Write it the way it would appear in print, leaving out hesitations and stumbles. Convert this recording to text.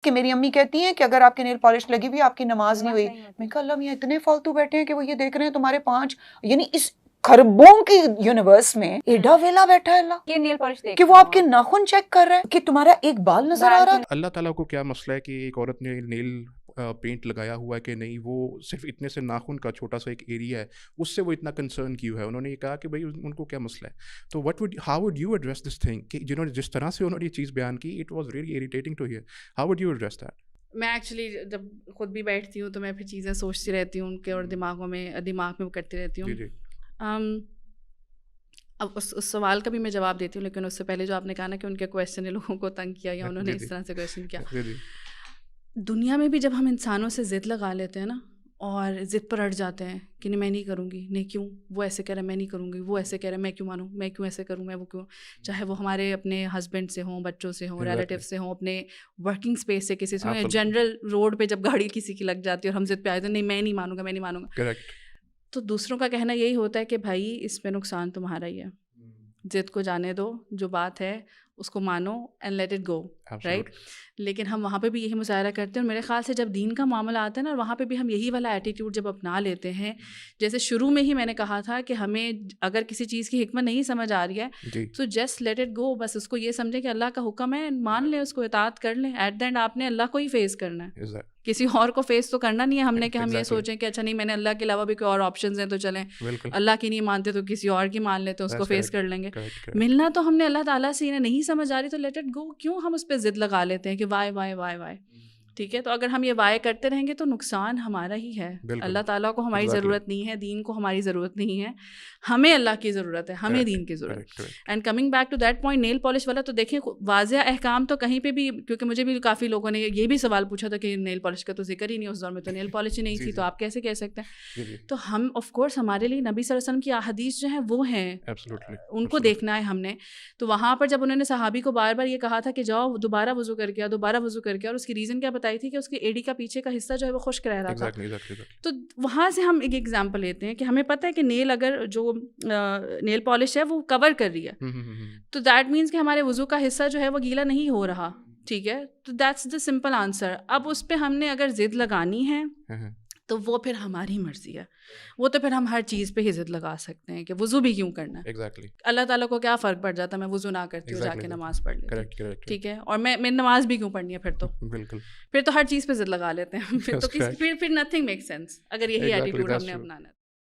کہ میری امی کہتی ہیں کہ اگر آپ کے نیل پالش لگی ہوئی آپ کی نماز نہیں ہوئی. میں کہا اللہ میاں اتنے فالتو بیٹھے ہیں کہ وہ یہ دیکھ رہے ہیں تمہارے 5 یعنی اس خربوں کی یونیورس میں ایڈا ویلا بیٹھا ہے اللہ یہ نیل پالش کہ وہ آپ کے ناخن چیک کر رہا ہے کہ تمہارا ایک بال نظر آ رہا ہے. اللہ تعالیٰ کو کیا مسئلہ ہے کہ ایک عورت نے نیل پینٹ لگایا ہوا ہے کہ نہیں، وہ صرف اتنے سے ناخن کا چھوٹا سا ایک ایریا ہے، اس سے وہ اتنا کنسرن کیوں ہے؟ انہوں نے یہ کہا کہ بھائی ان کو کیا مسئلہ ہے. تو how would you address this thing کہ جنہوں نے جس طرح سے انہوں نے یہ چیز بیان کی، it was really irritating to hear. How would you address that? میں ایکچولی جب خود بھی بیٹھتی ہوں تو میں پھر چیزیں سوچتی رہتی ہوں ان کے، اور دماغ میں وہ کرتی رہتی ہوں. جی اب اس سوال کا بھی میں جواب دیتی ہوں، لیکن اس سے پہلے جو آپ نے کہا نا کہ ان کے کویشچن نے لوگوں کو تنگ کیا یا انہوں نے اس طرح سے کویشچن کیا، دنیا میں بھی جب ہم انسانوں سے ضد لگا لیتے ہیں نا اور ضد پر اڑ جاتے ہیں کہ نہیں میں نہیں کروں گی، نہیں کیوں، وہ ایسے کہہ رہا ہے میں نہیں کروں گی، وہ ایسے کہہ رہا ہے میں کیوں مانوں، میں کیوں ایسے کروں، میں وہ کیوں، چاہے وہ ہمارے اپنے ہسبینڈ سے ہوں، بچوں سے ہوں، ریلیٹیو سے ہوں، اپنے ورکنگ اسپیس سے کسی سے ہوں، یا جنرل روڈ پہ جب گاڑی کسی کی لگ جاتی ہے اور ہم ضد پہ آئے تو نہیں میں نہیں مانوں گا، میں نہیں مانوں گا. تو دوسروں کا کہنا یہی ہوتا ہے کہ بھائی اس پہ نقصان تمہارا ہی ہے، ضد کو جانے دو، جو بات ہے اس کو مانو and let it go, right. لیکن ہم وہاں پہ بھی یہی مظاہرہ کرتے ہیں، اور میرے خیال سے جب دین کا معاملہ آتا ہے نا، وہاں پہ بھی ہم یہی والا ایٹیٹیوڈ جب اپنا لیتے ہیں، جیسے شروع میں ہی میں نے کہا تھا کہ ہمیں اگر کسی چیز کی حکمت نہیں سمجھ آ رہی ہے تو جسٹ لیٹ اٹ گو، بس اس کو یہ سمجھیں کہ اللہ کا حکم ہے، مان لیں اس کو، اطاعت کر لیں. ایٹ دا اینڈ آپ نے اللہ کو ہی فیس کرنا ہے، کسی اور کو فیس تو کرنا نہیں ہے ہم نے کہ ہم یہ سوچیں کہ اچھا نہیں میں نے اللہ کے علاوہ بھی کوئی اور آپشنز ہیں تو چلیں، اللہ کی نہیں مانتے تو کسی اور کی مان لیتے، اس کو فیس کر لیں گے. ملنا تو ہم نے اللہ تعالیٰ سے انہیں نہیں سمجھ آ رہی تو لیٹ اٹ گو. کیوں ہم اس پہ ضد لگا لیتے ہیں کہ وائے وائے وائے وائے؟ ٹھیک ہے، تو اگر ہم یہ وائے کرتے رہیں گے تو نقصان ہمارا ہی ہے. اللہ تعالیٰ کو ہماری ضرورت نہیں ہے، دین کو ہماری ضرورت نہیں ہے، ہمیں اللہ کی ضرورت ہے، ہمیں دین کی ضرورت. And coming back to that point nail polish والا، تو دیکھیں واضح احکام تو کہیں پہ بھی، کیونکہ مجھے بھی کافی لوگوں نے یہ بھی سوال پوچھا تھا کہ نیل پالش کا تو ذکر ہی نہیں، اس دور میں تو نیل پالش ہی نہیں تھی، تو آپ کیسے کہہ سکتے ہیں؟ تو ہم آف کورس ہمارے لیے نبی صلی اللہ علیہ وسلم کی احادیث جو ہیں وہ ہیں، ان کو دیکھنا ہے ہم نے. تو وہاں پر جب انہوں نے صحابی کو بار بار یہ کہا تھا کہ جاؤ دوبارہ وضو کر کے، دوبارہ وضو کر کے، اور اس کی ریزن کیا بتائی تھی کہ اس کی ایڈی کا پیچھے کا حصہ جو ہے وہ خشک رہ رہا تھا. تو وہاں سے ہم ایک ایگزامپل لیتے ہیں کہ ہمیں پتہ ہے کہ نیل اگر جو نیل پالش ہے وہ کور کر رہی ہے، تو دیٹ مینس کہ ہمارے وضو کا حصہ جو ہے وہ گیلا نہیں ہو رہا. ٹھیک ہے، تو دیٹس دا سمپل آنسر. اب اس پہ ہم نے اگر ضد لگانی ہے تو وہ پھر ہماری مرضی ہے، وہ تو پھر ہم ہر چیز پہ ہی ضد لگا سکتے ہیں کہ وضو بھی کیوں کرنا ہے. اللہ تعالیٰ کو کیا فرق پڑ جاتا ہے میں وضو نہ کرتی ہوں، جا کے نماز پڑھ لیتی ہوں. ٹھیک ہے، اور میں نماز بھی کیوں پڑھنی ہے پھر تو ہر چیز پہ ضد لگا لیتے ہیں. پھر نتھنگ میک سینس اگر یہی ایٹیٹیوڈ ہم نے اپنانا ہے.